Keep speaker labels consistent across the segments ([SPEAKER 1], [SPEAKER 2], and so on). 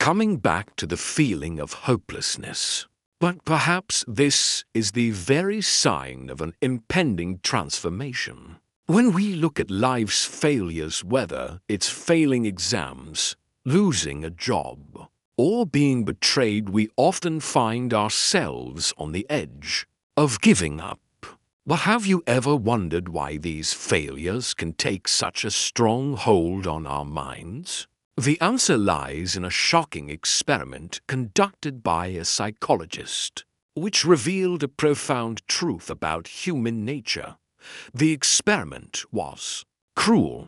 [SPEAKER 1] coming back to the feeling of hopelessness. But perhaps this is the very sign of an impending transformation. When we look at life's failures, whether it's failing exams, losing a job, or being betrayed, we often find ourselves on the edge of giving up. But have you ever wondered why these failures can take such a strong hold on our minds? The answer lies in a shocking experiment conducted by a psychologist, which revealed a profound truth about human nature. The experiment was cruel,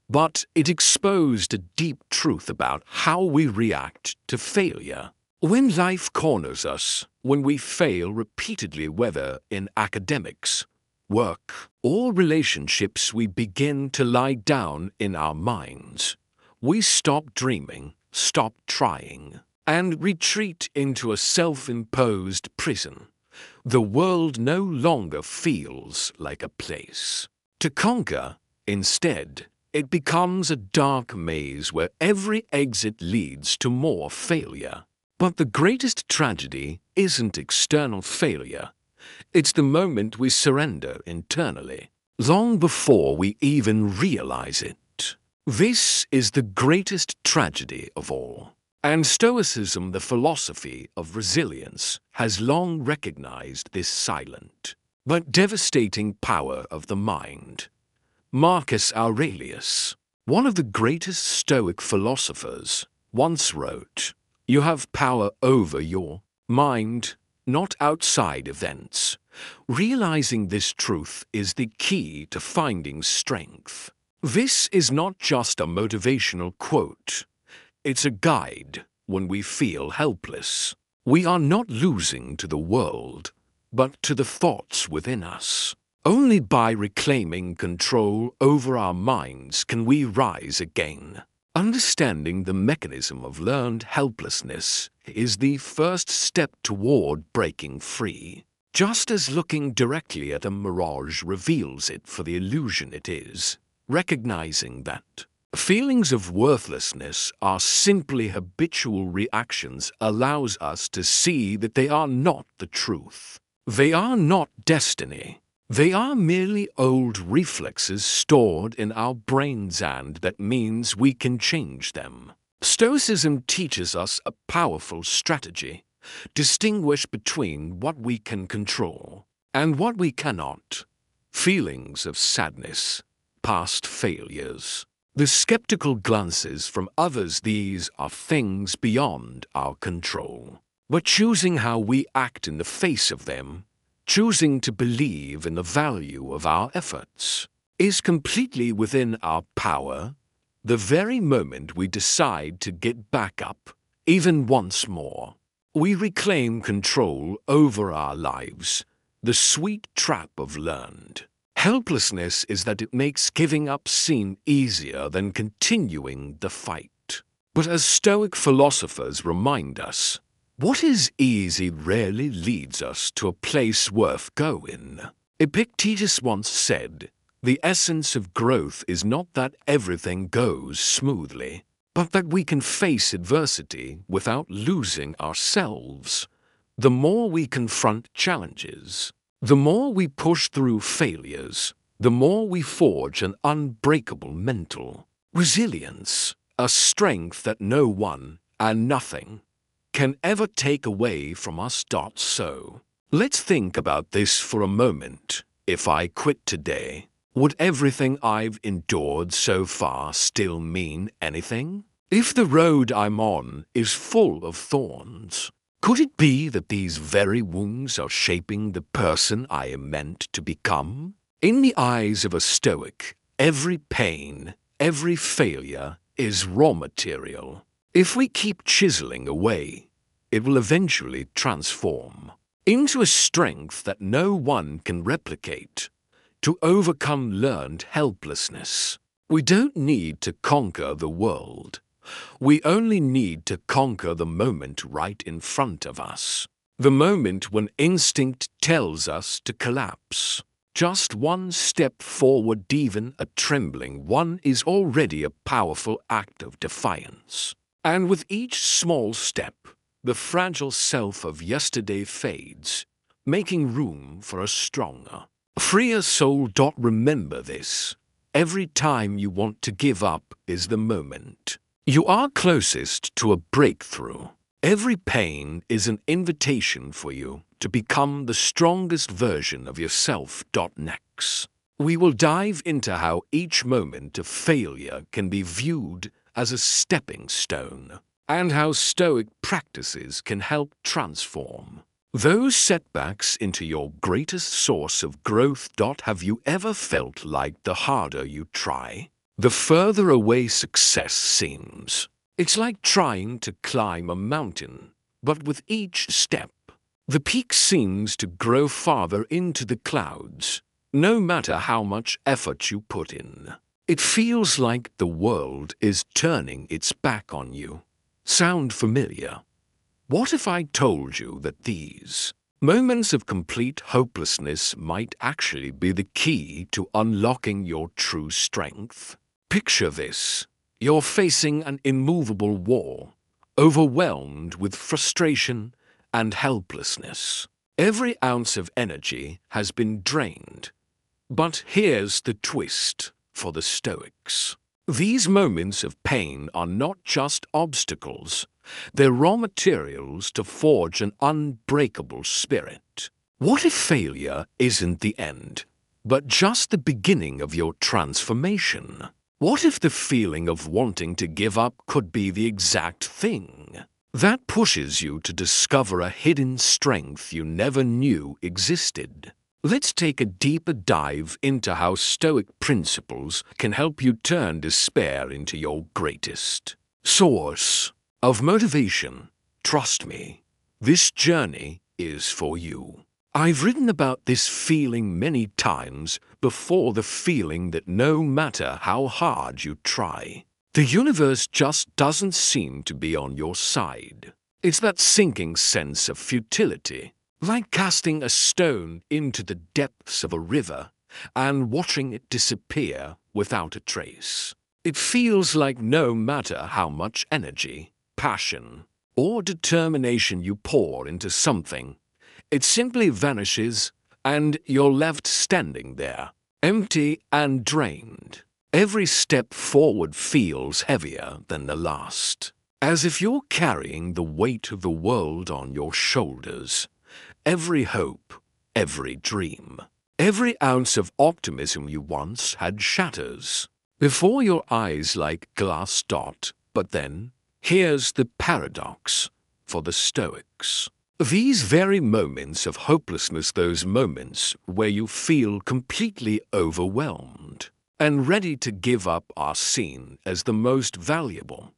[SPEAKER 1] but it exposed a deep truth about how we react to failure. When life corners us, when we fail repeatedly, whether in academics, work, or relationships, we begin to lie down in our minds. We stop dreaming, stop trying, and retreat into a self-imposed prison. The world no longer feels like a place to conquer. Instead, it becomes a dark maze where every exit leads to more failure. But the greatest tragedy isn't external failure. It's the moment we surrender internally, long before we even realize it. This is the greatest tragedy of all. And Stoicism, the philosophy of resilience, has long recognized this silent but devastating power of the mind. Marcus Aurelius, one of the greatest Stoic philosophers, once wrote, "You have power over your mind, not outside events." Realizing this truth is the key to finding strength. This is not just a motivational quote. It's a guide when we feel helpless. We are not losing to the world, but to the thoughts within us. Only by reclaiming control over our minds can we rise again. Understanding the mechanism of learned helplessness is the first step toward breaking free. Just as looking directly at a mirage reveals it for the illusion it is, recognizing that feelings of worthlessness are simply habitual reactions allows us to see that they are not the truth. They are not destiny. They are merely old reflexes stored in our brains, and that means we can change them. Stoicism teaches us a powerful strategy: distinguish between what we can control and what we cannot. Feelings of sadness, past failures, the skeptical glances from others, these are things beyond our control. But choosing how we act in the face of them, choosing to believe in the value of our efforts, is completely within our power. The very moment we decide to get back up, even once more, we reclaim control over our lives. The sweet trap of learned helplessness is that it makes giving up seem easier than continuing the fight. But as Stoic philosophers remind us, what is easy rarely leads us to a place worth going. Epictetus once said, "The essence of growth is not that everything goes smoothly, but that we can face adversity without losing ourselves. The more we confront challenges, the more we push through failures, the more we forge an unbreakable mental resilience, a strength that no one and nothing can ever take away from us." So, let's think about this for a moment. If I quit today, would everything I've endured so far still mean anything? If the road I'm on is full of thorns, could it be that these very wounds are shaping the person I am meant to become? In the eyes of a Stoic, every pain, every failure is raw material. If we keep chiseling away, it will eventually transform into a strength that no one can replicate. To overcome learned helplessness, we don't need to conquer the world. We only need to conquer the moment right in front of us. The moment when instinct tells us to collapse. Just one step forward, even a trembling one, is already a powerful act of defiance. And with each small step, the fragile self of yesterday fades, making room for a stronger, freer soul. Remember this. Every time you want to give up is the moment you are closest to a breakthrough. Every pain is an invitation for you to become the strongest version of yourself. Next, we will dive into how each moment of failure can be viewed as a stepping stone, and how Stoic practices can help transform those setbacks into your greatest source of growth. Have you ever felt like the harder you try, the further away success seems? It's like trying to climb a mountain, but with each step, the peak seems to grow farther into the clouds. No matter how much effort you put in, it feels like the world is turning its back on you. Sound familiar? What if I told you that these moments of complete hopelessness might actually be the key to unlocking your true strength? Picture this. You're facing an immovable wall, overwhelmed with frustration and helplessness. Every ounce of energy has been drained. But here's the twist for the Stoics. These moments of pain are not just obstacles, they're raw materials to forge an unbreakable spirit. What if failure isn't the end, but just the beginning of your transformation? What if the feeling of wanting to give up could be the exact thing that pushes you to discover a hidden strength you never knew existed? Let's take a deeper dive into how Stoic principles can help you turn despair into your greatest source of motivation. Trust me, this journey is for you. I've written about this feeling many times before, the feeling that no matter how hard you try, the universe just doesn't seem to be on your side. It's that sinking sense of futility, like casting a stone into the depths of a river and watching it disappear without a trace. It feels like no matter how much energy, passion, or determination you pour into something, it simply vanishes and you're left standing there, empty and drained. Every step forward feels heavier than the last, as if you're carrying the weight of the world on your shoulders. Every hope, every dream, every ounce of optimism you once had shatters before your eyes like glass. But then, here's the paradox for the Stoics. These very moments of hopelessness, those moments where you feel completely overwhelmed and ready to give up, are seen as the most valuable.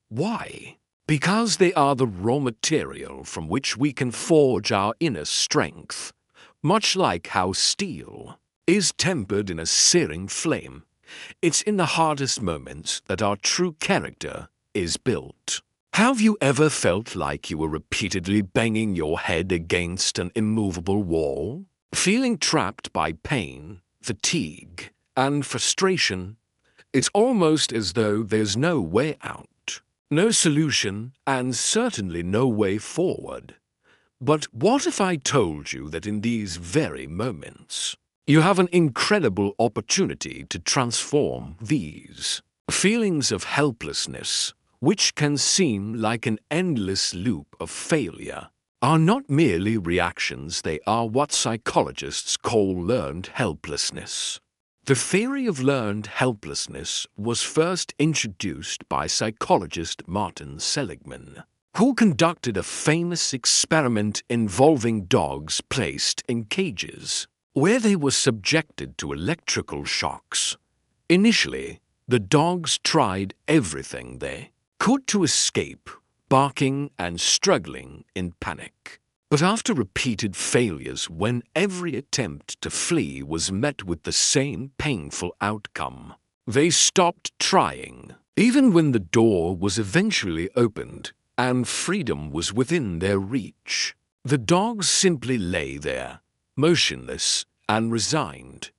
[SPEAKER 1] Why? Because they are the raw material from which we can forge our inner strength. Much like how steel is tempered in a searing flame, it's in the hardest moments that our true character is built. Have you ever felt like you were repeatedly banging your head against an immovable wall, feeling trapped by pain, fatigue, and frustration? It's almost as though there's no way out, no solution, and certainly no way forward. But what if I told you that in these very moments, you have an incredible opportunity to transform these feelings of helplessness, which can seem like an endless loop of failure, are not merely reactions, they are what psychologists call learned helplessness. The theory of learned helplessness was first introduced by psychologist Martin Seligman, who conducted a famous experiment involving dogs placed in cages, where they were subjected to electrical shocks. Initially, the dogs tried everything they could to escape, barking and struggling in panic. But after repeated failures, when every attempt to flee was met with the same painful outcome, they stopped trying. Even when the door was eventually opened and freedom was within their reach, the dogs simply lay there, motionless and resigned,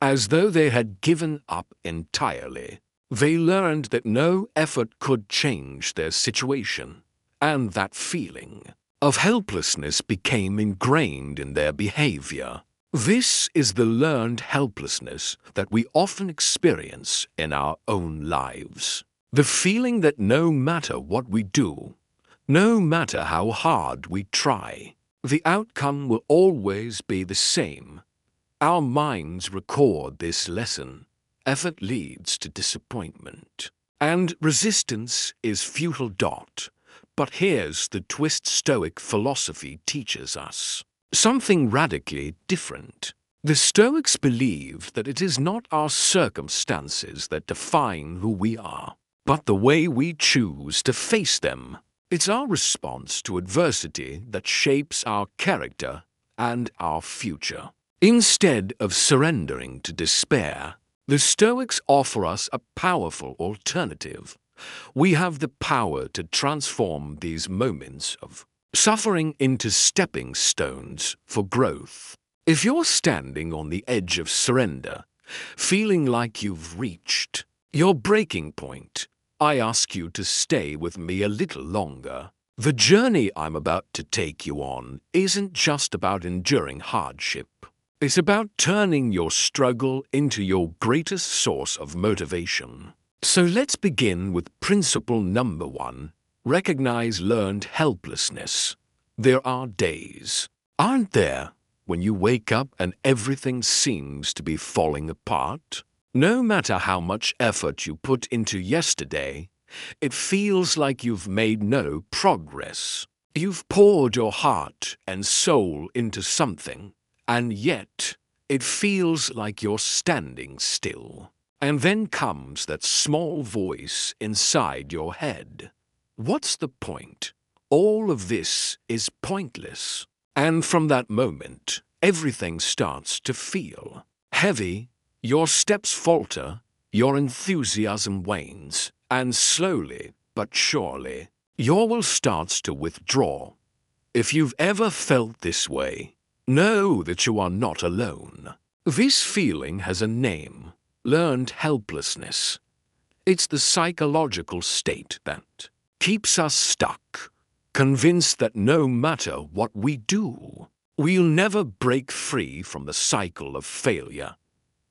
[SPEAKER 1] as though they had given up entirely. They learned that no effort could change their situation, and that feeling of helplessness became ingrained in their behavior. This is the learned helplessness that we often experience in our own lives. The feeling that no matter what we do, no matter how hard we try, the outcome will always be the same. Our minds record this lesson. Effort leads to disappointment, and resistance is futile. But here's the twist: Stoic philosophy teaches us something radically different. The Stoics believe that it is not our circumstances that define who we are, but the way we choose to face them. It's our response to adversity that shapes our character and our future. Instead of surrendering to despair, the Stoics offer us a powerful alternative. We have the power to transform these moments of suffering into stepping stones for growth. If you're standing on the edge of surrender, feeling like you've reached your breaking point, I ask you to stay with me a little longer. The journey I'm about to take you on isn't just about enduring hardship. It's about turning your struggle into your greatest source of motivation. So let's begin with principle number 1. Recognize learned helplessness. There are days, aren't there, when you wake up and everything seems to be falling apart? No matter how much effort you put into yesterday, it feels like you've made no progress. You've poured your heart and soul into something, and yet it feels like you're standing still. And then comes that small voice inside your head. What's the point? All of this is pointless. And from that moment, everything starts to feel heavy. Your steps falter, your enthusiasm wanes, and slowly but surely, your will starts to withdraw. If you've ever felt this way, know that you are not alone. This feeling has a name: learned helplessness. It's the psychological state that keeps us stuck, convinced that no matter what we do, we'll never break free from the cycle of failure.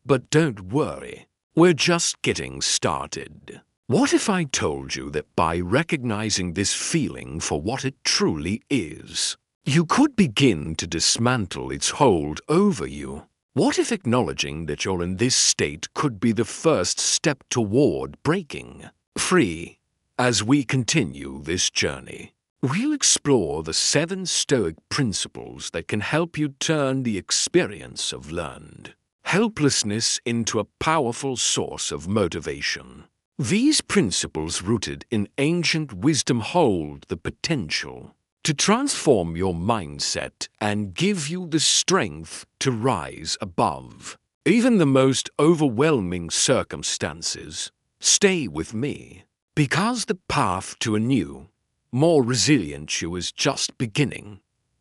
[SPEAKER 1] But don't worry, we're just getting started. What if I told you that by recognizing this feeling for what it truly is, you could begin to dismantle its hold over you? What if acknowledging that you're in this state could be the first step toward breaking free? As we continue this journey, we'll explore the 7 Stoic principles that can help you turn the experience of learned helplessness into a powerful source of motivation. These principles, rooted in ancient wisdom, hold the potential to transform your mindset and give you the strength to rise above even the most overwhelming circumstances. Stay with me, because the path to a new, more resilient you is just beginning.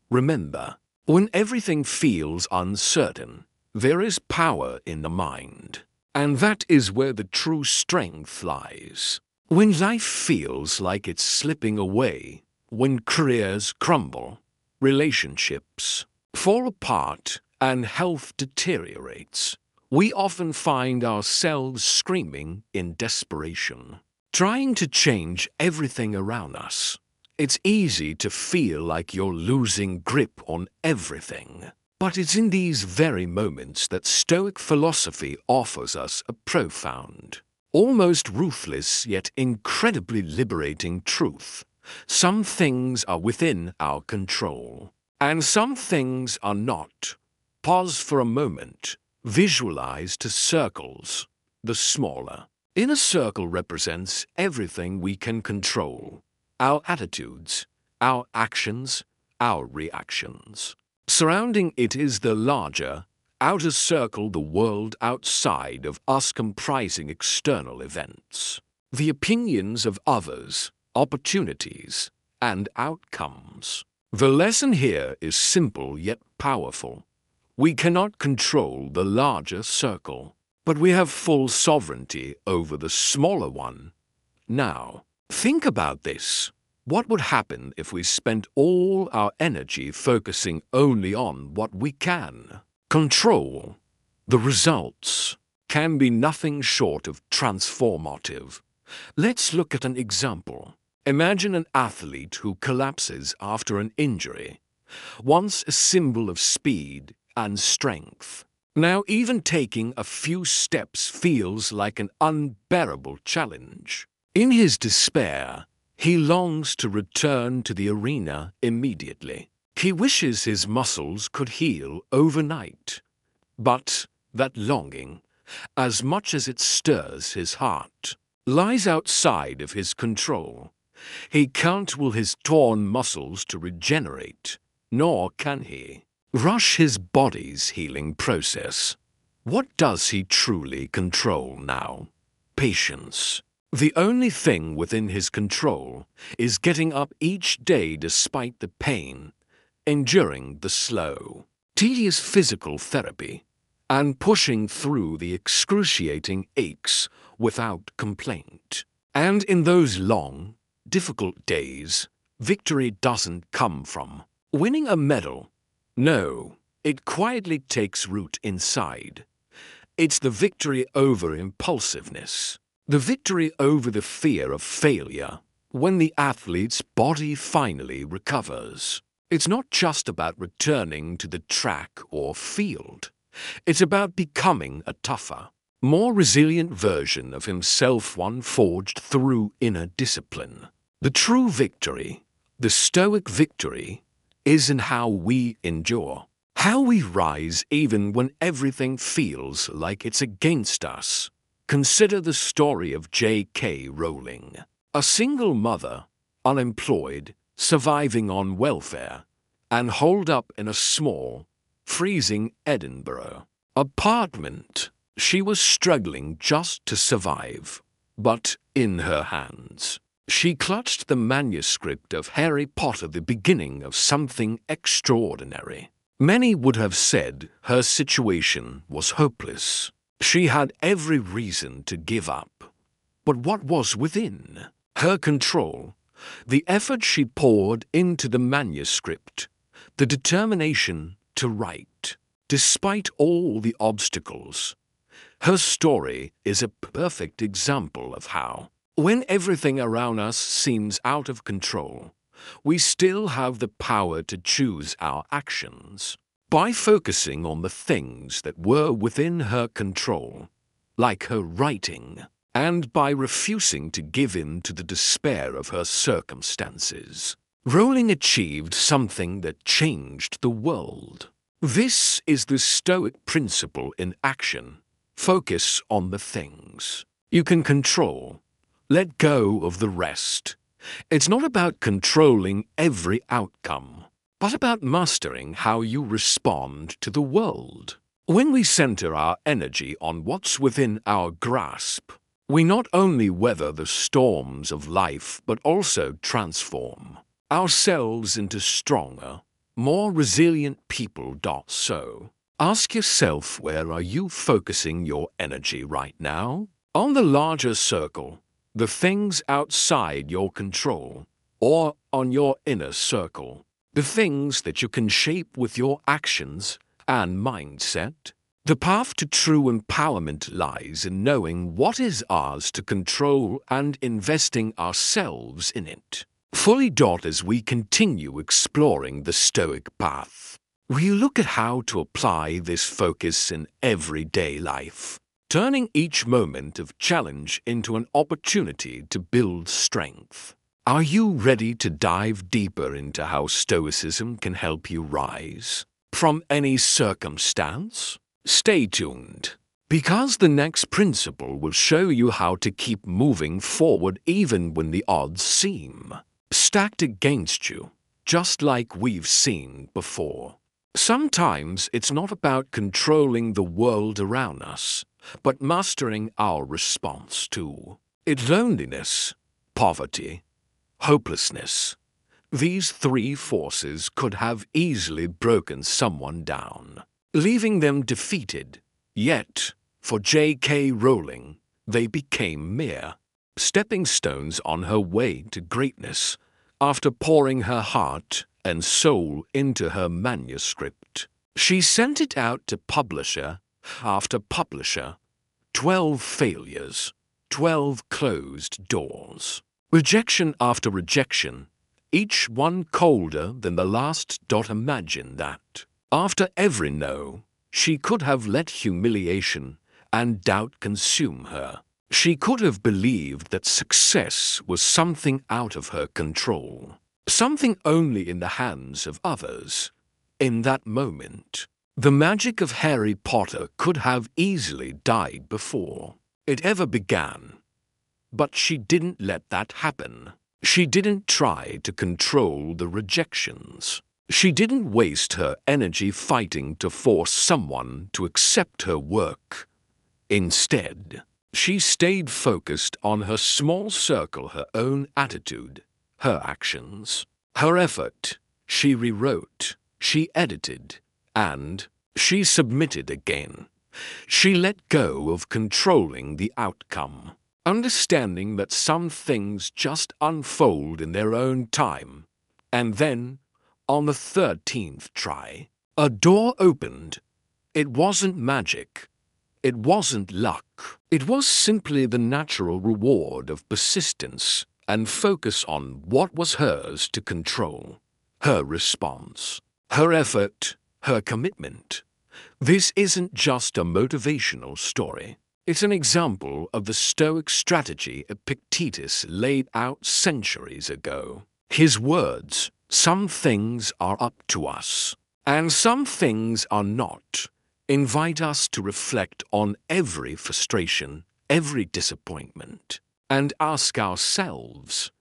[SPEAKER 1] Remember, when everything feels uncertain, there is power in the mind, and that is where the true strength lies. When life feels like it's slipping away, when careers crumble, relationships fall apart, and health deteriorates, we often find ourselves screaming in desperation, trying to change everything around us. It's easy to feel like you're losing grip on everything. But it's in these very moments that Stoic philosophy offers us a profound, almost ruthless yet incredibly liberating truth. Some things are within our control, and some things are not. Pause for a moment. Visualize 2 circles. The smaller inner circle represents everything we can control: our attitudes, our actions, our reactions. Surrounding it is the larger outer circle, the world outside of us, comprising external events, the opinions of others, opportunities, and outcomes. The lesson here is simple yet powerful. We cannot control the larger circle, but we have full sovereignty over the smaller one. Now, think about this. What would happen if we spent all our energy focusing only on what we can control? The results can be nothing short of transformative. Let's look at an example. Imagine an athlete who collapses after an injury, once a symbol of speed and strength. Now even taking a few steps feels like an unbearable challenge. In his despair, he longs to return to the arena immediately. He wishes his muscles could heal overnight. But that longing, as much as it stirs his heart, lies outside of his control. He can't will his torn muscles to regenerate, nor can he rush his body's healing process. What does he truly control now? Patience. The only thing within his control is getting up each day despite the pain, enduring the slow, tedious physical therapy, and pushing through the excruciating aches without complaint. And in those long, difficult days, victory doesn't come from winning a medal. No, it quietly takes root inside. It's the victory over impulsiveness. The victory over the fear of failure when the athlete's body finally recovers. It's not just about returning to the track or field. It's about becoming a tougher, more resilient version of himself, one forged through inner discipline. The true victory, the Stoic victory, is in how we endure, how we rise even when everything feels like it's against us. Consider the story of J.K. Rowling, a single mother, unemployed, surviving on welfare, and holed up in a small, freezing Edinburgh apartment. She was struggling just to survive, but in her hands, she clutched the manuscript of Harry Potter, the beginning of something extraordinary. Many would have said her situation was hopeless. She had every reason to give up. But what was within her control? The effort she poured into the manuscript, the determination to write, despite all the obstacles. Her story is a perfect example of how, when everything around us seems out of control, we still have the power to choose our actions. By focusing on the things that were within her control, like her writing, and by refusing to give in to the despair of her circumstances, Rowling achieved something that changed the world. This is the Stoic principle in action. Focus on the things you can control. Let go of the rest. It's not about controlling every outcome, but about mastering how you respond to the world. When we center our energy on what's within our grasp, we not only weather the storms of life but also transform ourselves into stronger, more resilient people. So, ask yourself, where are you focusing your energy right now? On the larger circle, the things outside your control, or on your inner circle, the things that you can shape with your actions and mindset? The path to true empowerment lies in knowing what is ours to control and investing ourselves in it fully. As we continue exploring the Stoic path, we look at how to apply this focus in everyday life, turning each moment of challenge into an opportunity to build strength. Are you ready to dive deeper into how Stoicism can help you rise from any circumstance? Stay tuned, because the next principle will show you how to keep moving forward even when the odds seem stacked against you, just like we've seen before. Sometimes it's not about controlling the world around us, but mastering our response to it. Loneliness, poverty, hopelessness. These three forces could have easily broken someone down, leaving them defeated. Yet, For J.K. Rowling, they became mere stepping stones on her way to greatness after pouring her heart and soul into her manuscript. She sent it out to publisher after publisher. 12 failures, 12 closed doors. Rejection after rejection, each one colder than the last. Imagine that. After every no, she could have let humiliation and doubt consume her. She could have believed that success was something out of her control, something only in the hands of others. In that moment, the magic of Harry Potter could have easily died before it ever began. But she didn't let that happen. She didn't try to control the rejections. She didn't waste her energy fighting to force someone to accept her work. Instead, she stayed focused on her small circle, her own attitude, her actions, her effort. She rewrote, she edited, and she submitted again. She let go of controlling the outcome, understanding that some things just unfold in their own time. And then, on the 13th try, a door opened. It wasn't magic. It wasn't luck. It was simply the natural reward of persistence and focus on what was hers to control. Her response, her effort, her commitment. This isn't just a motivational story. It's an example of the Stoic strategy Epictetus laid out centuries ago. His words, "Some things are up to us, and some things are not," invite us to reflect on every frustration, every disappointment, and ask ourselves,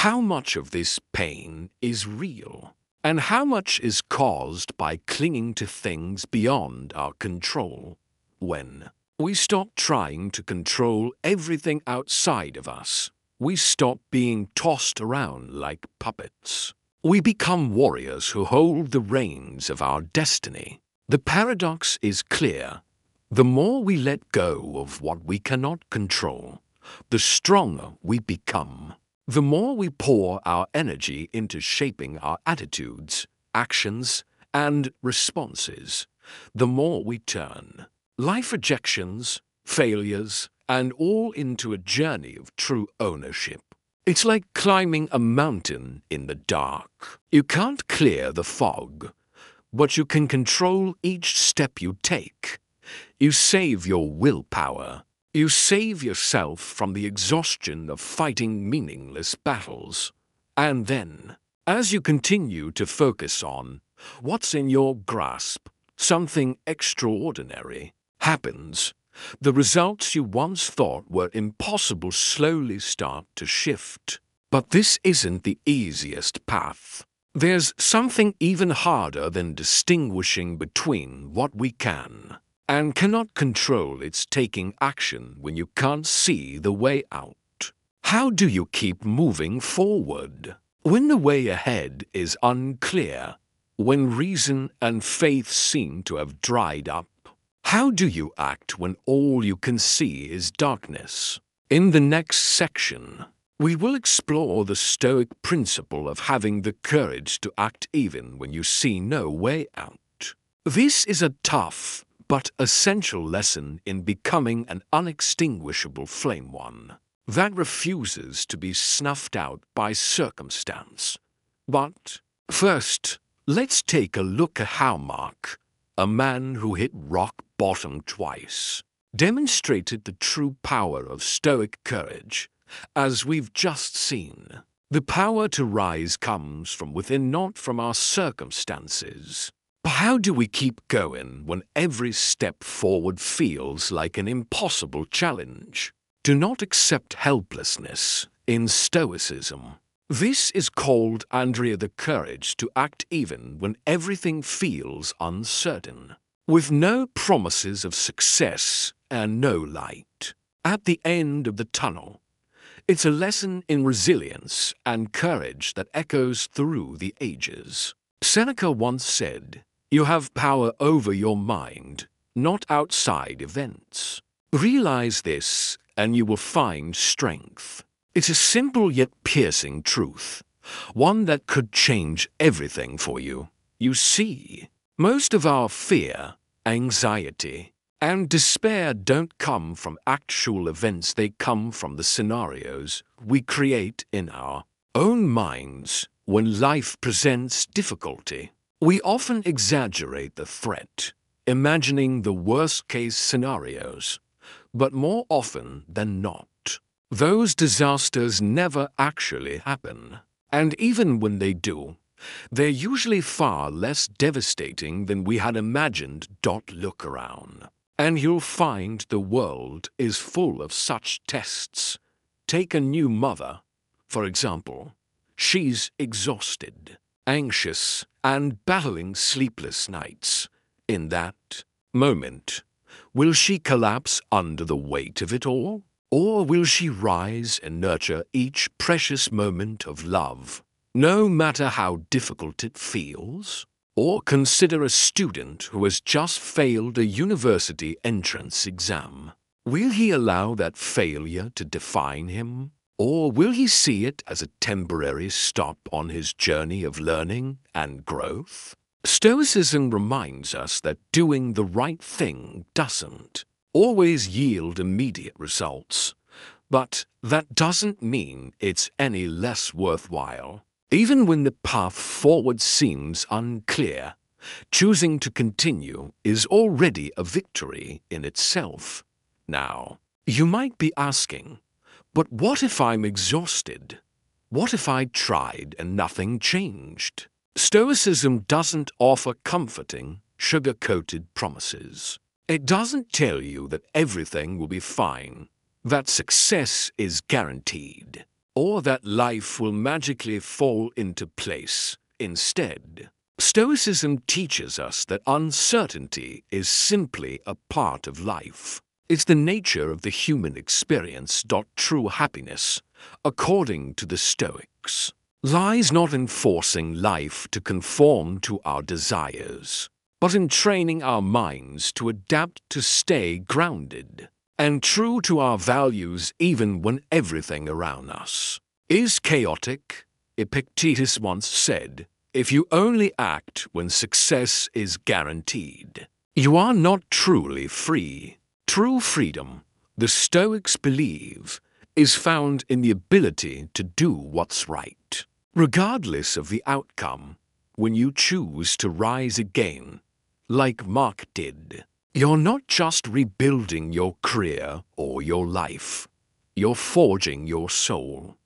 [SPEAKER 1] how much of this pain is real, and how much is caused by clinging to things beyond our control? When we stop trying to control everything outside of us, we stop being tossed around like puppets. We become warriors who hold the reins of our destiny. The paradox is clear. The more we let go of what we cannot control, the stronger we become. The more we pour our energy into shaping our attitudes, actions, and responses, the more we turn life rejections, failures, and all into a journey of true ownership. It's like climbing a mountain in the dark. You can't clear the fog, but you can control each step you take. You save your willpower. You save yourself from the exhaustion of fighting meaningless battles. And then, as you continue to focus on what's in your grasp, something extraordinary happens. The results you once thought were impossible slowly start to shift. But this isn't the easiest path. There's something even harder than distinguishing between what we can and cannot control. It's taking action when you can't see the way out. How do you keep moving forward when the way ahead is unclear, when reason and faith seem to have dried up? How do you act when all you can see is darkness? In the next section, we will explore the Stoic principle of having the courage to act even when you see no way out. This is a tough but essential lesson in becoming an unextinguishable flame, one that refuses to be snuffed out by circumstance. But first, let's take a look at how Mark, a man who hit rock bottom twice, demonstrated the true power of Stoic courage. As we've just seen, the power to rise comes from within, not from our circumstances. But how do we keep going when every step forward feels like an impossible challenge? Do not accept helplessness in Stoicism. This is called the courage to act even when everything feels uncertain, with no promises of success and no light at the end of the tunnel. It's a lesson in resilience and courage that echoes through the ages. Seneca once said, "You have power over your mind, not outside events." Realize this, and you will find strength. It's a simple yet piercing truth, one that could change everything for you. You see, most of our fear, anxiety, and despair don't come from actual events, they come from the scenarios we create in our own minds when life presents difficulty. We often exaggerate the threat, imagining the worst-case scenarios, but more often than not, those disasters never actually happen. And even when they do, they're usually far less devastating than we had imagined. Look around, and you'll find the world is full of such tests. Take a new mother, for example. She's exhausted, anxious, and battling sleepless nights. In that moment, will she collapse under the weight of it all? Or will she rise and nurture each precious moment of love, no matter how difficult it feels? Or consider a student who has just failed a university entrance exam. Will he allow that failure to define him? Or will he see it as a temporary stop on his journey of learning and growth? Stoicism reminds us that doing the right thing doesn't always yield immediate results, but that doesn't mean it's any less worthwhile. Even when the path forward seems unclear, choosing to continue is already a victory in itself. Now, you might be asking, but what if I'm exhausted? What if I tried and nothing changed? Stoicism doesn't offer comforting, sugar-coated promises. It doesn't tell you that everything will be fine, that success is guaranteed, or that life will magically fall into place. Instead, Stoicism teaches us that uncertainty is simply a part of life. It's the nature of the human experience. True happiness, according to the Stoics, lies not in forcing life to conform to our desires, but in training our minds to adapt, to stay grounded and true to our values even when everything around us is chaotic. Epictetus once said, "If you only act when success is guaranteed, you are not truly free." True freedom, the Stoics believe, is found in the ability to do what's right, regardless of the outcome. When you choose to rise again, like Mark did, you're not just rebuilding your career or your life, you're forging your soul.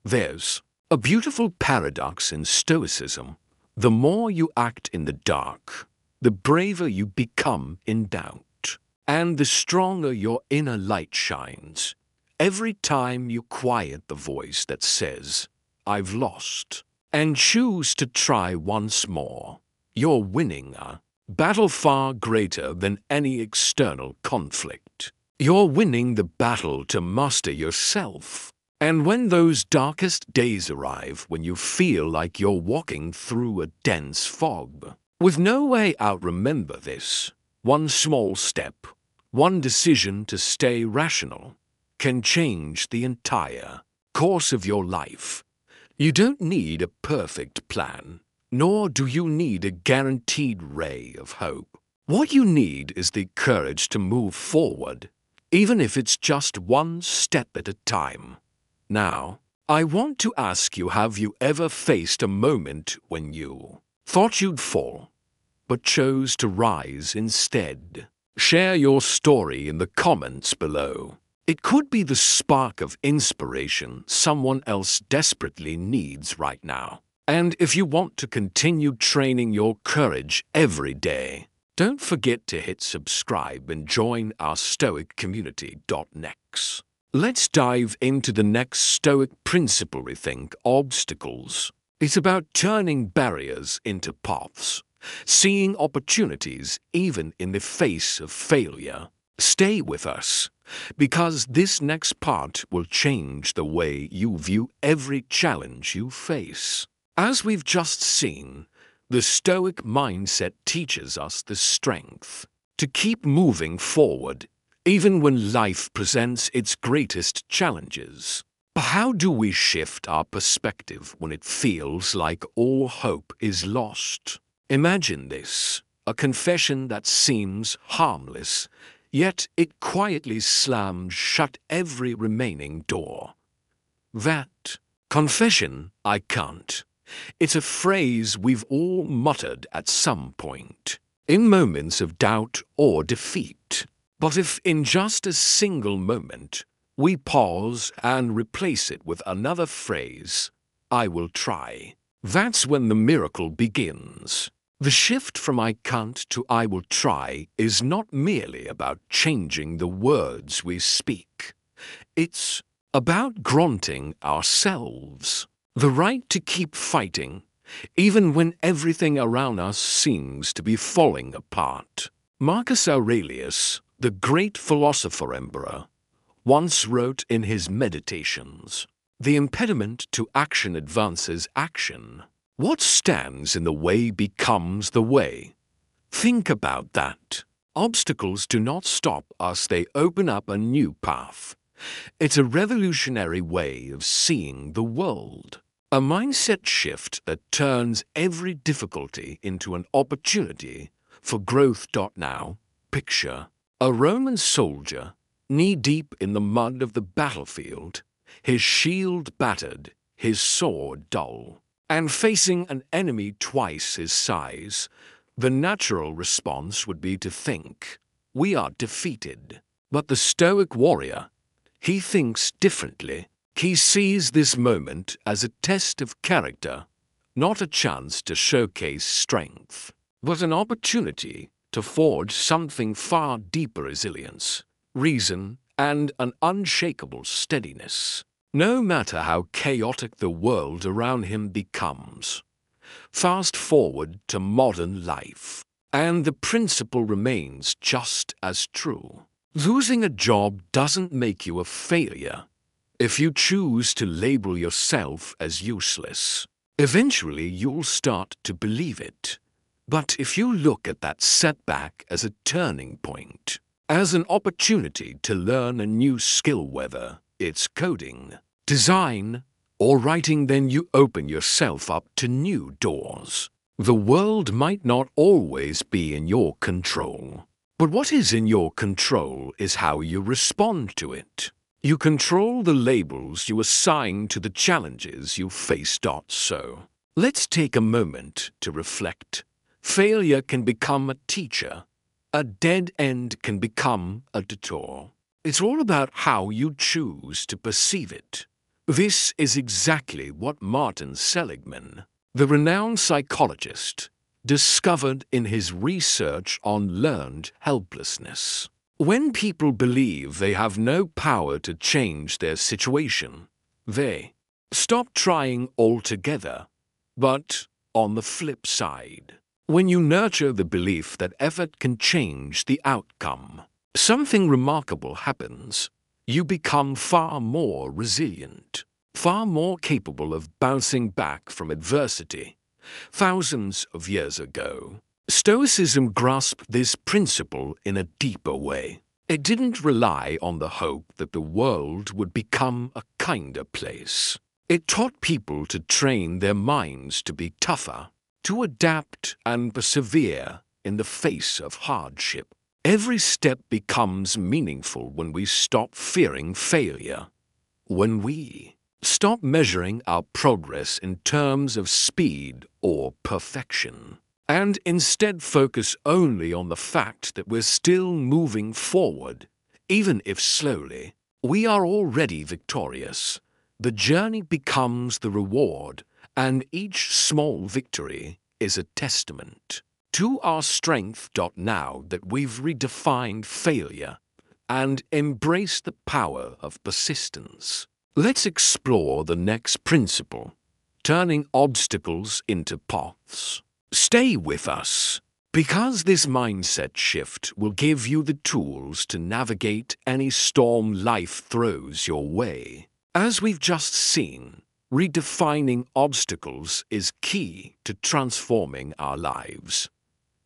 [SPEAKER 1] There's a beautiful paradox in Stoicism. The more you act in the dark, the braver you become in doubt, and the stronger your inner light shines. Every time you quiet the voice that says, "I've lost," and choose to try once more, you're winning a battle far greater than any external conflict. You're winning the battle to master yourself. And when those darkest days arrive, when you feel like you're walking through a dense fog, with no way out, remember this: one small step, one decision to stay rational, can change the entire course of your life. You don't need a perfect plan, nor do you need a guaranteed ray of hope. What you need is the courage to move forward, even if it's just one step at a time. Now, I want to ask you, have you ever faced a moment when you thought you'd fall, but chose to rise instead? Share your story in the comments below. It could be the spark of inspiration someone else desperately needs right now. And if you want to continue training your courage every day, don't forget to hit subscribe and join our Stoic community. Next, let's dive into the next Stoic principle. Rethink obstacles. It's about turning barriers into paths, seeing opportunities even in the face of failure. Stay with us, because this next part will change the way you view every challenge you face. As we've just seen, the Stoic mindset teaches us the strength to keep moving forward even when life presents its greatest challenges. But how do we shift our perspective when it feels like all hope is lost? Imagine this, a confession that seems harmless, yet it quietly slams shut every remaining door. That confession, I can't. It's a phrase we've all muttered at some point, in moments of doubt or defeat. But if in just a single moment we pause and replace it with another phrase, I will try, that's when the miracle begins. The shift from I can't to I will try is not merely about changing the words we speak. It's about granting ourselves the right to keep fighting, even when everything around us seems to be falling apart. Marcus Aurelius, the great philosopher-emperor, once wrote in his Meditations, "The impediment to action advances action. What stands in the way becomes the way." Think about that. Obstacles do not stop us, they open up a new path. It's a revolutionary way of seeing the world. A mindset shift that turns every difficulty into an opportunity for growth. Now, picture a Roman soldier knee-deep in the mud of the battlefield, his shield battered, his sword dull, and facing an enemy twice his size. The natural response would be to think, we are defeated. But the Stoic warrior, he thinks differently. He sees this moment as a test of character, not a chance to showcase strength, but an opportunity to forge something far deeper: resilience, reason, and an unshakable steadiness. No matter how chaotic the world around him becomes. Fast forward to modern life, and the principle remains just as true. Losing a job doesn't make you a failure. If you choose to label yourself as useless, eventually you'll start to believe it. But if you look at that setback as a turning point, as an opportunity to learn a new skill, whether it's coding, design, or writing, then you open yourself up to new doors. The world might not always be in your control, but what is in your control is how you respond to it. You control the labels you assign to the challenges you face. So, let's take a moment to reflect. Failure can become a teacher. A dead end can become a detour. It's all about how you choose to perceive it. This is exactly what Martin Seligman, the renowned psychologist, discovered in his research on learned helplessness. When people believe they have no power to change their situation, they stop trying altogether. But on the flip side, when you nurture the belief that effort can change the outcome, something remarkable happens. You become far more resilient, far more capable of bouncing back from adversity. Thousands of years ago, Stoicism grasped this principle in a deeper way. It didn't rely on the hope that the world would become a kinder place. It taught people to train their minds to be tougher, to adapt and persevere in the face of hardship. Every step becomes meaningful when we stop fearing failure, when we stop measuring our progress in terms of speed or perfection, and instead focus only on the fact that we're still moving forward. Even if slowly, we are already victorious. The journey becomes the reward, and each small victory is a testament to our strength. Now that we've redefined failure and embraced the power of persistence, let's explore the next principle, turning obstacles into paths. Stay with us, because this mindset shift will give you the tools to navigate any storm life throws your way. As we've just seen, redefining obstacles is key to transforming our lives.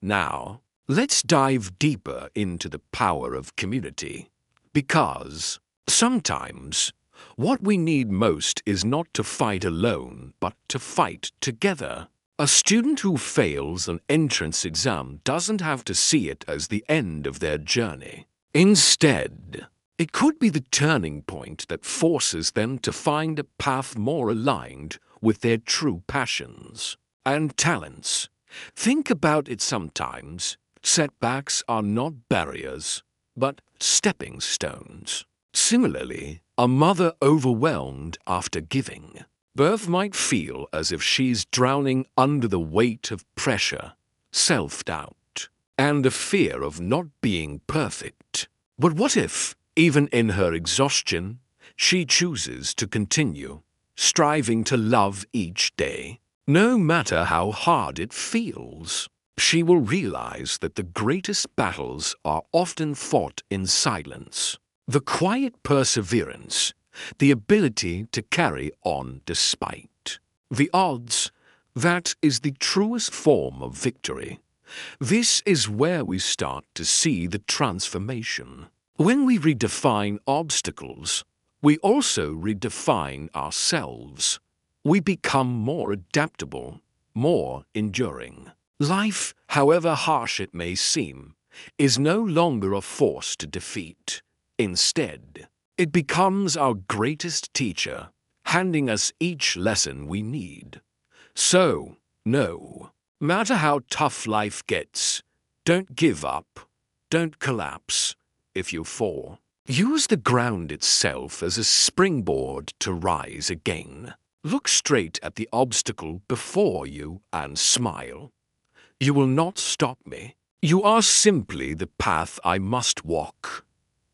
[SPEAKER 1] Now, let's dive deeper into the power of community. Because sometimes what we need most is not to fight alone, but to fight together. A student who fails an entrance exam doesn't have to see it as the end of their journey. Instead, it could be the turning point that forces them to find a path more aligned with their true passions and talents. Think about it sometimes. Setbacks are not barriers, but stepping stones. Similarly, a mother overwhelmed after giving birth might feel as if she's drowning under the weight of pressure, self-doubt, and the fear of not being perfect. But what if, even in her exhaustion, she chooses to continue, striving to love each day? No matter how hard it feels, she will realize that the greatest battles are often fought in silence. The quiet perseverance, the ability to carry on despite the odds, that is the truest form of victory. This is where we start to see the transformation. When we redefine obstacles, we also redefine ourselves. We become more adaptable, more enduring. Life, however harsh it may seem, is no longer a force to defeat. Instead, it becomes our greatest teacher, handing us each lesson we need. So, no matter how tough life gets, don't give up, don't collapse. If you fall, use the ground itself as a springboard to rise again. Look straight at the obstacle before you and smile. You will not stop me. You are simply the path I must walk.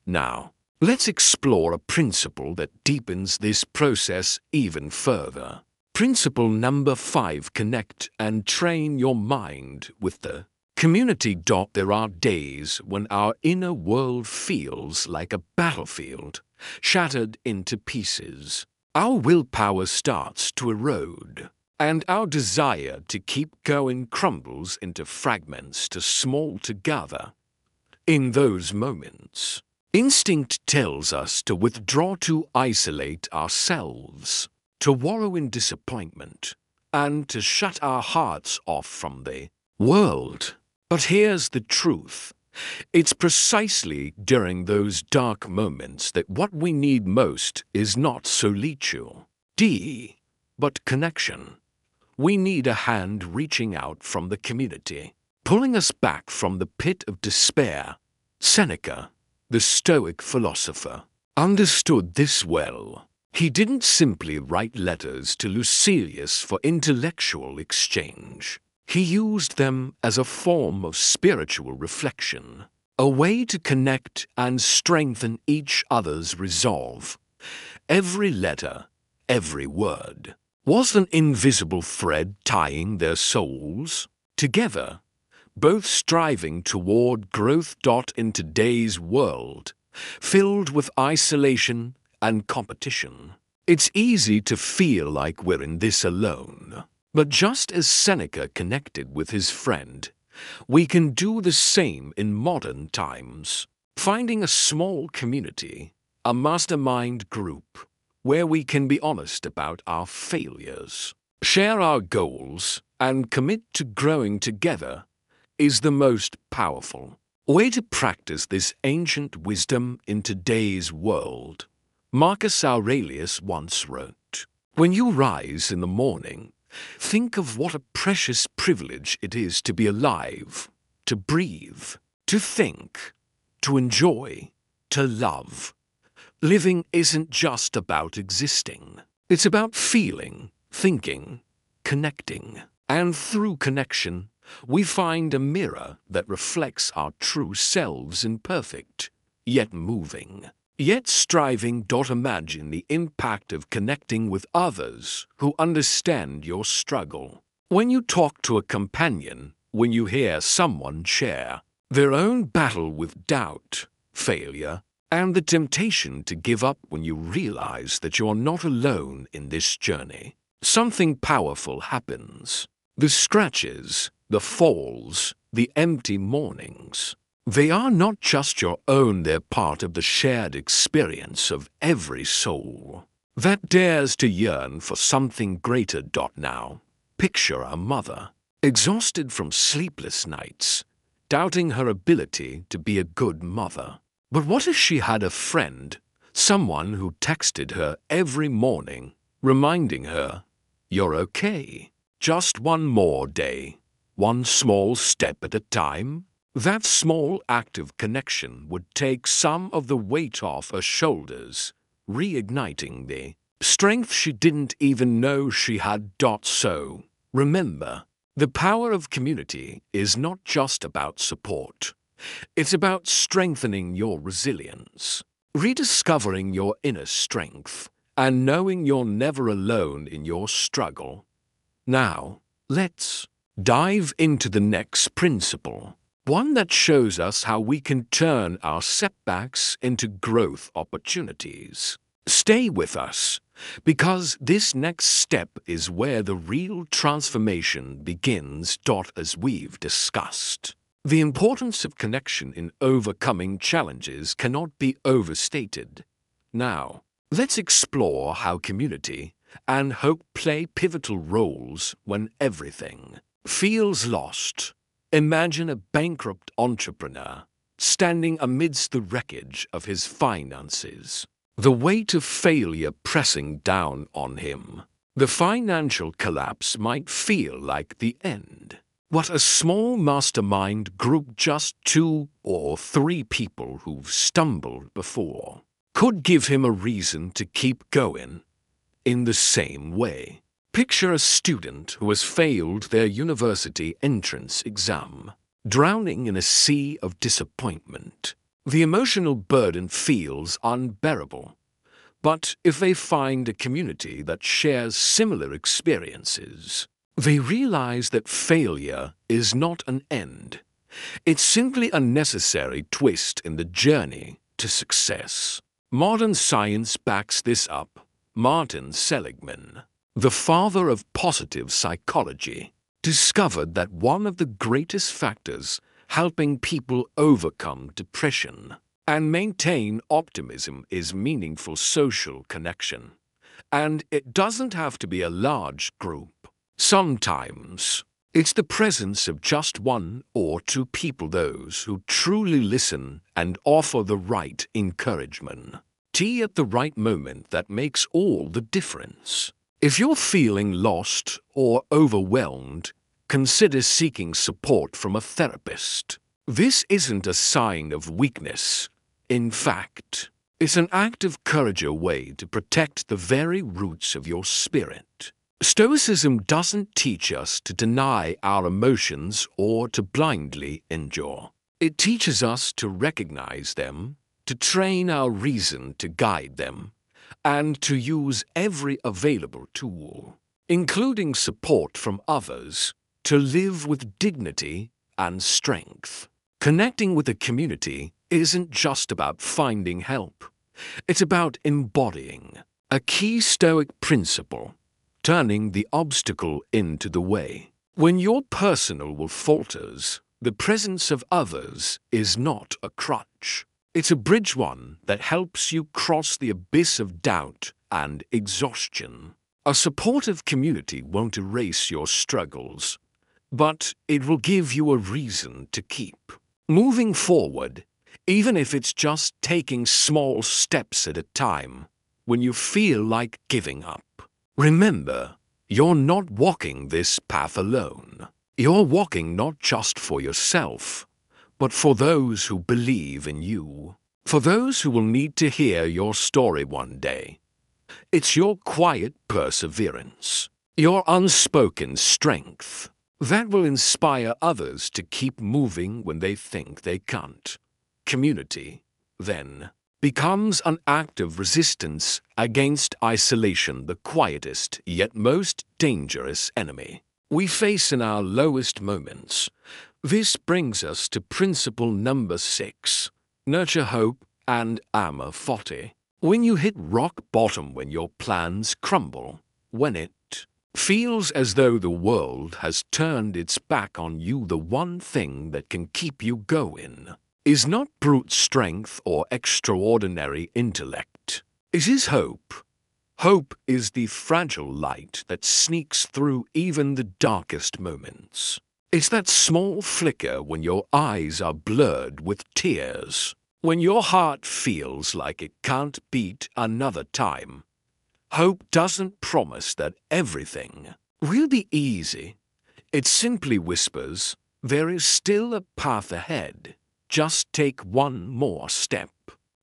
[SPEAKER 1] Now, let's explore a principle that deepens this process even further. Principle number 5: connect and train your mind with the community. There are days when our inner world feels like a battlefield, shattered into pieces. Our willpower starts to erode, and our desire to keep going crumbles into fragments too small to gather. In those moments, instinct tells us to withdraw, to isolate ourselves, to wallow in disappointment, and to shut our hearts off from the world. But here's the truth. It's precisely during those dark moments that what we need most is not solitude, but connection. We need a hand reaching out from the community, pulling us back from the pit of despair. Seneca, the Stoic philosopher, understood this well. He didn't simply write letters to Lucilius for intellectual exchange. He used them as a form of spiritual reflection, a way to connect and strengthen each other's resolve. Every letter, every word, was an invisible thread tying their souls together, both striving toward growth. In today's world, filled with isolation and competition, it's easy to feel like we're in this alone. But just as Seneca connected with his friend, we can do the same in modern times, finding a small community, a mastermind group, where we can be honest about our failures, share our goals, and commit to growing together is the most powerful way to practice this ancient wisdom in today's world. Marcus Aurelius once wrote, "When you rise in the morning, think of what a precious privilege it is to be alive, to breathe, to think, to enjoy, to love. Living isn't just about existing. It's about feeling, thinking, connecting. And through connection, we find a mirror that reflects our true selves, imperfect, yet moving, yet striving. Imagine the impact of connecting with others who understand your struggle. When you talk to a companion, when you hear someone share their own battle with doubt, failure, and the temptation to give up, when you realize that you're not alone in this journey, something powerful happens. The scratches, the falls, the empty mornings, They are not just your own, they're part of the shared experience of every soul that dares to yearn for something greater. Now, picture a mother, exhausted from sleepless nights, doubting her ability to be a good mother. But what if she had a friend, someone who texted her every morning, reminding her, "You're okay. Just one more day, one small step at a time"? That small act of connection would take some of the weight off her shoulders, reigniting the strength she didn't even know she had. So, remember, the power of community is not just about support. It's about strengthening your resilience, rediscovering your inner strength, and knowing you're never alone in your struggle. Now, let's dive into the next principle, one that shows us how we can turn our setbacks into growth opportunities. Stay with us, because this next step is where the real transformation begins. As we've discussed, the importance of connection in overcoming challenges cannot be overstated. Now, let's explore how community and hope play pivotal roles when everything feels lost. Imagine a bankrupt entrepreneur standing amidst the wreckage of his finances, the weight of failure pressing down on him. The financial collapse might feel like the end. What a small mastermind group, just 2 or 3 people who've stumbled before, could give him a reason to keep going. In the same way, picture a student who has failed their university entrance exam, drowning in a sea of disappointment. The emotional burden feels unbearable. But if they find a community that shares similar experiences, they realize that failure is not an end. It's simply a necessary twist in the journey to success. Modern science backs this up. Martin Seligman, the father of positive psychology, discovered that one of the greatest factors helping people overcome depression and maintain optimism is meaningful social connection. And it doesn't have to be a large group. Sometimes it's the presence of just 1 or 2 people, those who truly listen and offer the right encouragement at the right moment, that makes all the difference. If you're feeling lost or overwhelmed, consider seeking support from a therapist. This isn't a sign of weakness. In fact, it's an act of courage, a way to protect the very roots of your spirit. Stoicism doesn't teach us to deny our emotions or to blindly endure. It teaches us to recognize them, to train our reason to guide them, and to use every available tool, including support from others, to live with dignity and strength. Connecting with a community isn't just about finding help. It's about embodying a key Stoic principle, turning the obstacle into the way. When your personal will falters, the presence of others is not a crutch. It's a bridge, one that helps you cross the abyss of doubt and exhaustion. A supportive community won't erase your struggles, but it will give you a reason to keep moving forward, even if it's just taking small steps at a time when you feel like giving up. Remember, you're not walking this path alone. You're walking not just for yourself, but for those who believe in you, for those who will need to hear your story one day. It's your quiet perseverance, your unspoken strength, that will inspire others to keep moving when they think they can't. Community, then, becomes an act of resistance against isolation, the quietest yet most dangerous enemy we face in our lowest moments. This brings us to principle number 6, nurture hope and amor fati. When you hit rock bottom, when your plans crumble, when it feels as though the world has turned its back on you, the one thing that can keep you going is not brute strength or extraordinary intellect. It is hope. Hope is the fragile light that sneaks through even the darkest moments. It's that small flicker when your eyes are blurred with tears, when your heart feels like it can't beat another time. Hope doesn't promise that everything will be easy. It simply whispers, there is still a path ahead. Just take one more step.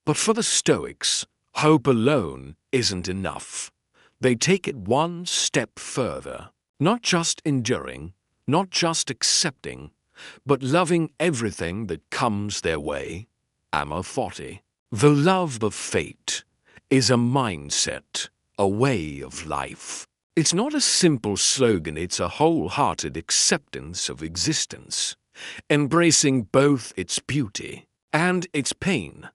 [SPEAKER 1] But for the Stoics, hope alone isn't enough. They take it one step further, not just enduring, not just accepting, but loving everything that comes their way. Amor forte. The love of fate is a mindset, a way of life. It's not a simple slogan, it's a wholehearted acceptance of existence, embracing both its beauty and its pain.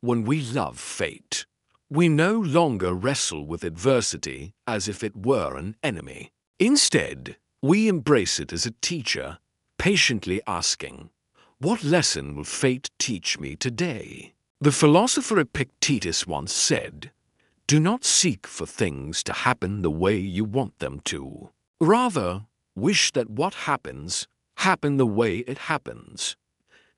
[SPEAKER 1] When we love fate, we no longer wrestle with adversity as if it were an enemy. Instead, we embrace it as a teacher, patiently asking, what lesson will fate teach me today? The philosopher Epictetus once said, do not seek for things to happen the way you want them to. Rather, wish that what happens happen the way it happens.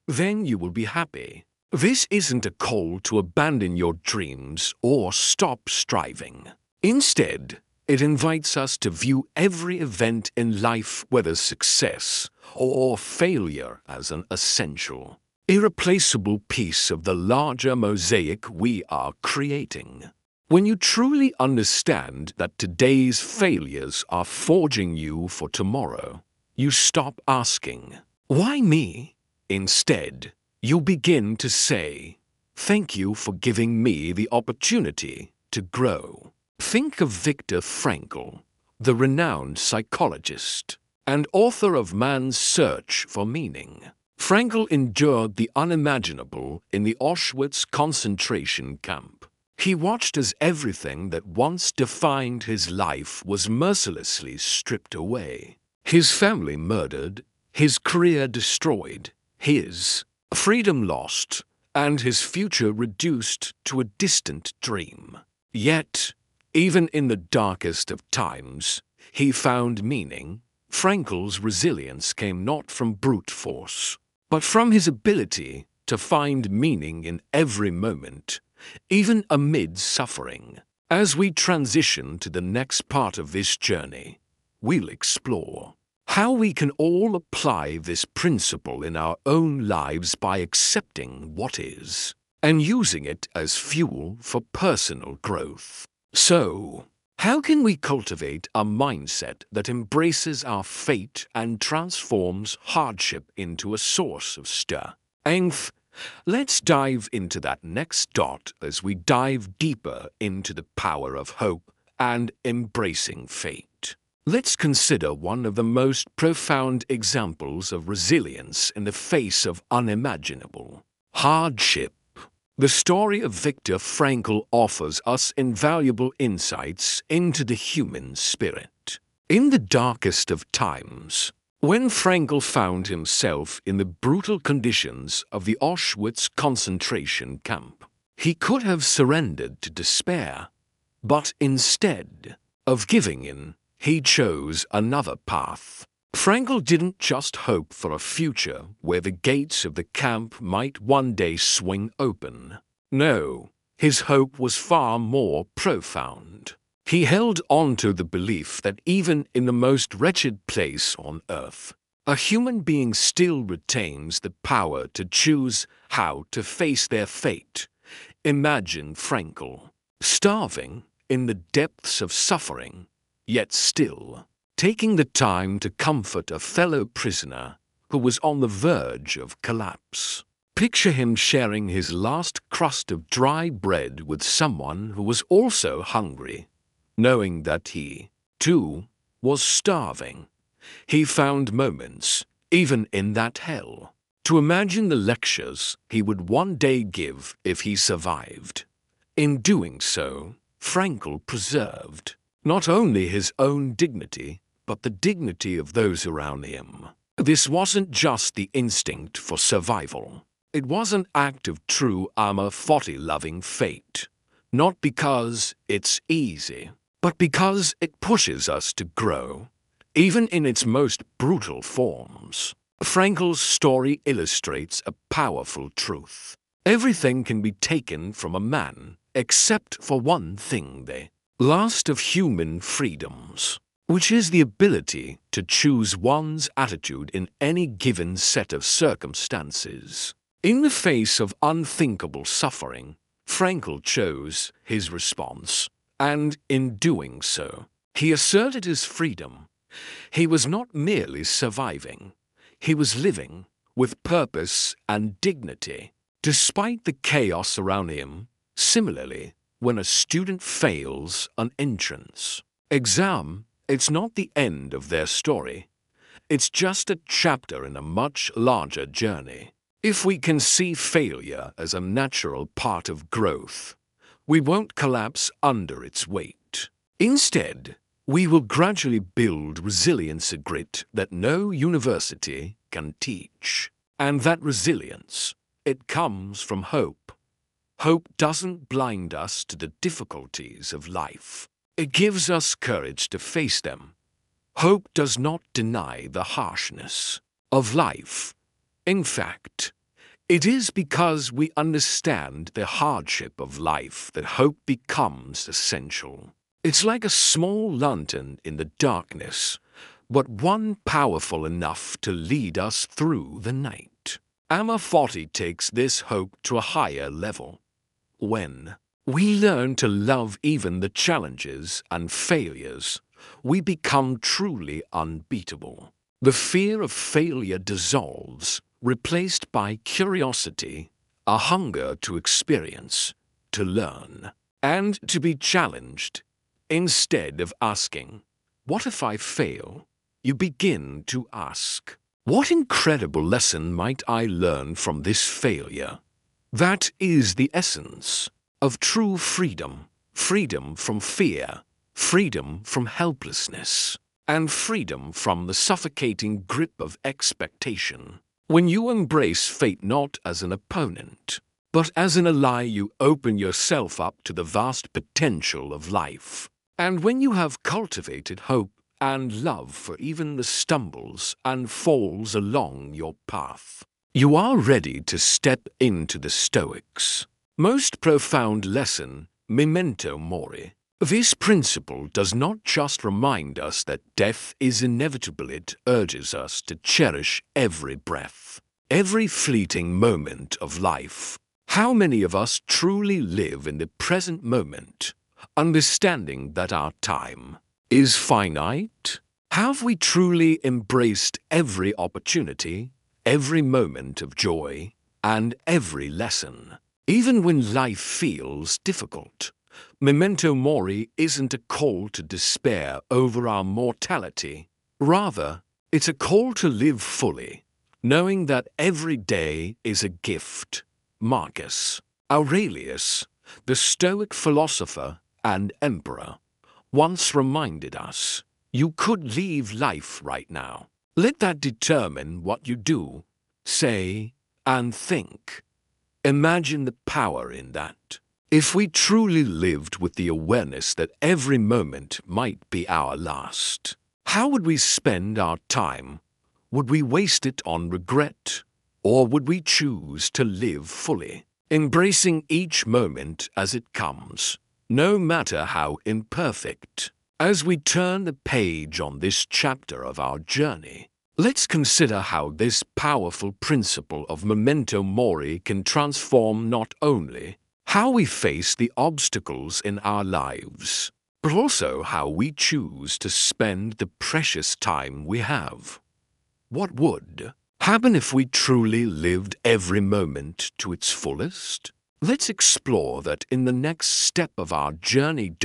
[SPEAKER 1] Then you will be happy. This isn't a call to abandon your dreams or stop striving. Instead, it invites us to view every event in life, whether success or failure, as an essential, irreplaceable piece of the larger mosaic we are creating. When you truly understand that today's failures are forging you for tomorrow, you stop asking, why me? Instead, you begin to say, thank you for giving me the opportunity to grow. Think of Viktor Frankl, the renowned psychologist and author of Man's Search for Meaning. Frankl endured the unimaginable in the Auschwitz concentration camp. He watched as everything that once defined his life was mercilessly stripped away. His family murdered, his career destroyed, his freedom lost, and his future reduced to a distant dream. Yet, even in the darkest of times, he found meaning. Frankl's resilience came not from brute force, but from his ability to find meaning in every moment, even amid suffering. As we transition to the next part of this journey, we'll explore how we can all apply this principle in our own lives by accepting what is and using it as fuel for personal growth. So, how can we cultivate a mindset that embraces our fate and transforms hardship into a source of strength? Let's dive into that next dot as we dive deeper into the power of hope and embracing fate. Let's consider one of the most profound examples of resilience in the face of unimaginable hardship. The story of Viktor Frankl offers us invaluable insights into the human spirit. In the darkest of times, when Frankl found himself in the brutal conditions of the Auschwitz concentration camp, he could have surrendered to despair, but instead of giving in, he chose another path. Frankl didn't just hope for a future where the gates of the camp might one day swing open. No, his hope was far more profound. He held on to the belief that even in the most wretched place on earth, a human being still retains the power to choose how to face their fate. Imagine Frankl, starving in the depths of suffering, yet still taking the time to comfort a fellow prisoner who was on the verge of collapse. Picture him sharing his last crust of dry bread with someone who was also hungry, knowing that he, too, was starving. He found moments, even in that hell, to imagine the lectures he would one day give if he survived. In doing so, Frankl preserved not only his own dignity, but the dignity of those around him. This wasn't just the instinct for survival. It was an act of true armor 40 loving fate, not because it's easy, but because it pushes us to grow, even in its most brutal forms. Frankel's story illustrates a powerful truth. Everything can be taken from a man, except for one thing, the last of human freedoms, which is the ability to choose one's attitude in any given set of circumstances. In the face of unthinkable suffering, Frankl chose his response, and in doing so, he asserted his freedom. He was not merely surviving, he was living with purpose and dignity. Despite the chaos around him, similarly, when a student fails an entrance exam, it's not the end of their story. It's just a chapter in a much larger journey. If we can see failure as a natural part of growth, we won't collapse under its weight. Instead, we will gradually build resilience and grit that no university can teach. And that resilience, it comes from hope. Hope doesn't blind us to the difficulties of life. It gives us courage to face them. Hope does not deny the harshness of life. In fact, it is because we understand the hardship of life that hope becomes essential. It's like a small lantern in the darkness, but one powerful enough to lead us through the night. Amma 40 takes this hope to a higher level. When we learn to love even the challenges and failures, we become truly unbeatable. The fear of failure dissolves, replaced by curiosity, a hunger to experience, to learn, and to be challenged. Instead of asking, "What if I fail?" you begin to ask, "What incredible lesson might I learn from this failure?" That is the essence of true freedom. Freedom from fear, freedom from helplessness, and freedom from the suffocating grip of expectation. When you embrace fate not as an opponent, but as an ally, you open yourself up to the vast potential of life. And when you have cultivated hope and love for even the stumbles and falls along your path, you are ready to step into the Stoics' most profound lesson, memento mori. This principle does not just remind us that death is inevitable, it urges us to cherish every breath, every fleeting moment of life. How many of us truly live in the present moment, understanding that our time is finite? Have we truly embraced every opportunity, every moment of joy, and every lesson? Even when life feels difficult, memento mori isn't a call to despair over our mortality. Rather, it's a call to live fully, knowing that every day is a gift. Marcus Aurelius, the Stoic philosopher and emperor, once reminded us, "You could leave life right now. Let that determine what you do, say, and think." Imagine the power in that. If we truly lived with the awareness that every moment might be our last, how would we spend our time? Would we waste it on regret? Or would we choose to live fully, embracing each moment as it comes, no matter how imperfect? As we turn the page on this chapter of our journey, let's consider how this powerful principle of memento mori can transform not only how we face the obstacles in our lives, but also how we choose to spend the precious time we have. What would happen if we truly lived every moment to its fullest? Let's explore that in the next step of our journey.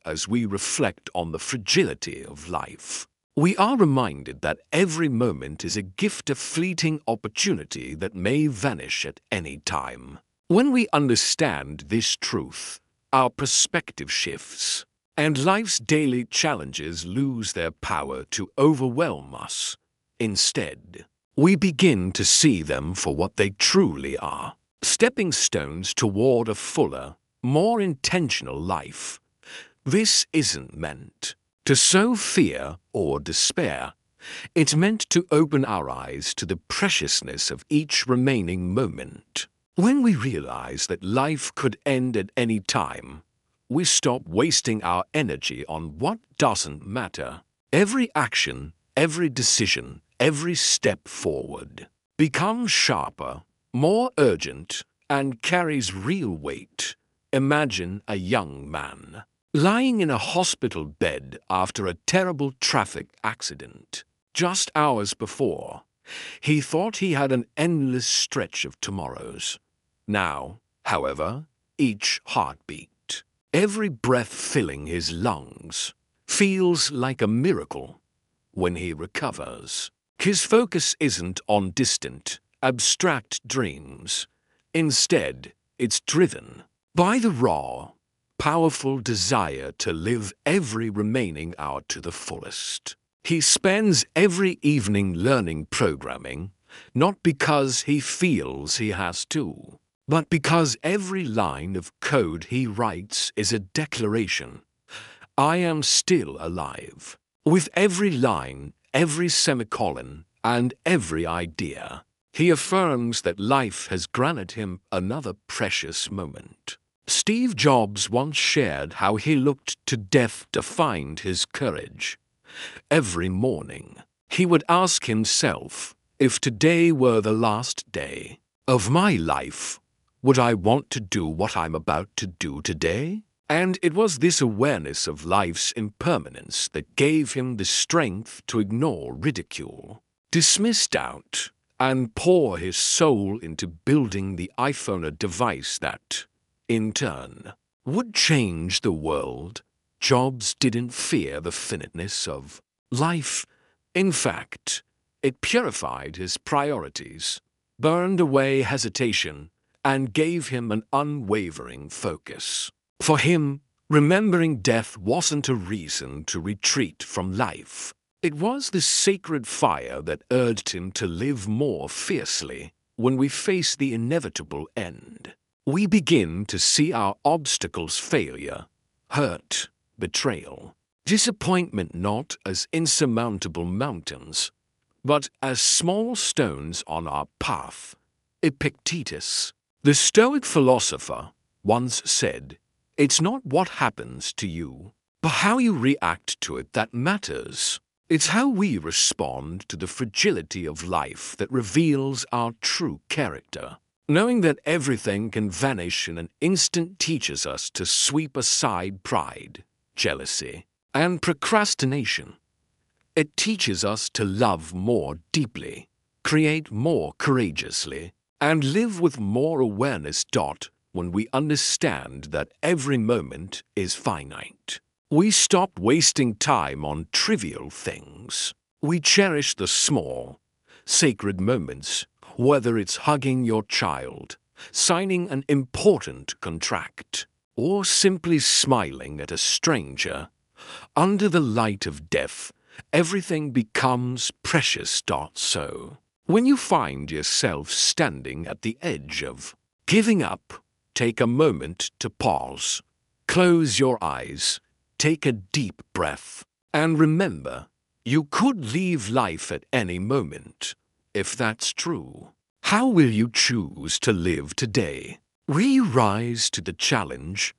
[SPEAKER 1] As we reflect on the fragility of life, we are reminded that every moment is a gift, a fleeting opportunity that may vanish at any time. When we understand this truth, our perspective shifts, and life's daily challenges lose their power to overwhelm us. Instead, we begin to see them for what they truly are, stepping stones toward a fuller, more intentional life. This isn't meant to sow fear or despair. It's meant to open our eyes to the preciousness of each remaining moment. When we realize that life could end at any time, we stop wasting our energy on what doesn't matter. Every action, every decision, every step forward becomes sharper, more urgent, and carries real weight. Imagine a young man lying in a hospital bed after a terrible traffic accident. Just hours before, he thought he had an endless stretch of tomorrows. Now, however, each heartbeat, every breath filling his lungs, feels like a miracle when he recovers. His focus isn't on distant, abstract dreams. Instead, it's driven by the raw, powerful desire to live every remaining hour to the fullest. He spends every evening learning programming, not because he feels he has to, but because every line of code he writes is a declaration. I am still alive. With every line, every semicolon, and every idea, he affirms that life has granted him another precious moment. Steve Jobs once shared how he looked to death to find his courage. Every morning, he would ask himself, if today were the last day of my life, would I want to do what I'm about to do today? And it was this awareness of life's impermanence that gave him the strength to ignore ridicule, dismiss doubt, and pour his soul into building the iPhone, a device that, in turn, would change the world. Jobs didn't fear the finiteness of life. In fact, it purified his priorities, burned away hesitation, and gave him an unwavering focus. For him, remembering death wasn't a reason to retreat from life. It was the sacred fire that urged him to live more fiercely. When we face the inevitable end, we begin to see our obstacles, failure, hurt, betrayal, disappointment not as insurmountable mountains, but as small stones on our path. Epictetus, the Stoic philosopher, once said, "It's not what happens to you, but how you react to it that matters." It's how we respond to the fragility of life that reveals our true character. Knowing that everything can vanish in an instant teaches us to sweep aside pride, jealousy, and procrastination. It teaches us to love more deeply, create more courageously, and live with more awareness. When we understand that every moment is finite, we stop wasting time on trivial things. We cherish the small, sacred moments, whether it's hugging your child, signing an important contract, or simply smiling at a stranger. Under the light of death, everything becomes precious. So, when you find yourself standing at the edge of giving up, take a moment to pause, close your eyes, take a deep breath, and remember, you could leave life at any moment. If that's true, how will you choose to live today? Will you rise to the challenge,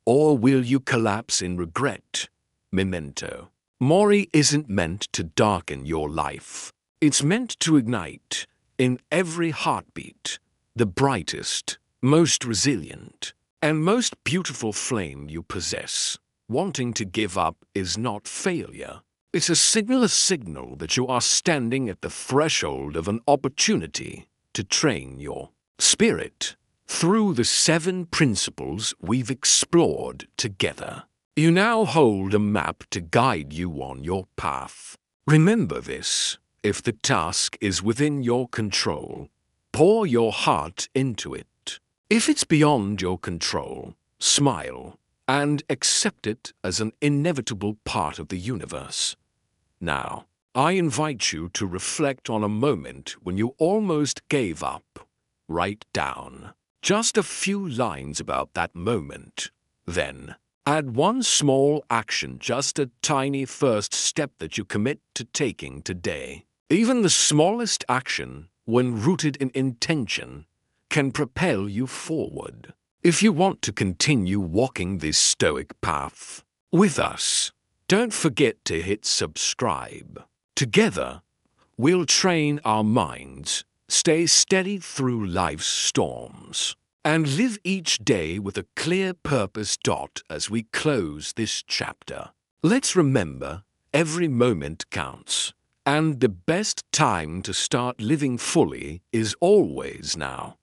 [SPEAKER 1] or will you collapse in regret? Memento Mori isn't meant to darken your life. It's meant to ignite, in every heartbeat, the brightest, most resilient, and most beautiful flame you possess. Wanting to give up is not failure. It's a signal that you are standing at the threshold of an opportunity to train your spirit through the 7 principles we've explored together. You now hold a map to guide you on your path. Remember this: if the task is within your control, pour your heart into it. If it's beyond your control, smile and accept it as an inevitable part of the universe. Now, I invite you to reflect on a moment when you almost gave up. Write down just a few lines about that moment. Then, add one small action, just a tiny first step that you commit to taking today. Even the smallest action, when rooted in intention, can propel you forward. If you want to continue walking this Stoic path with us, don't forget to hit subscribe. Together, we'll train our minds, stay steady through life's storms, and live each day with a clear purpose. As we close this chapter, let's remember every moment counts, and the best time to start living fully is always now.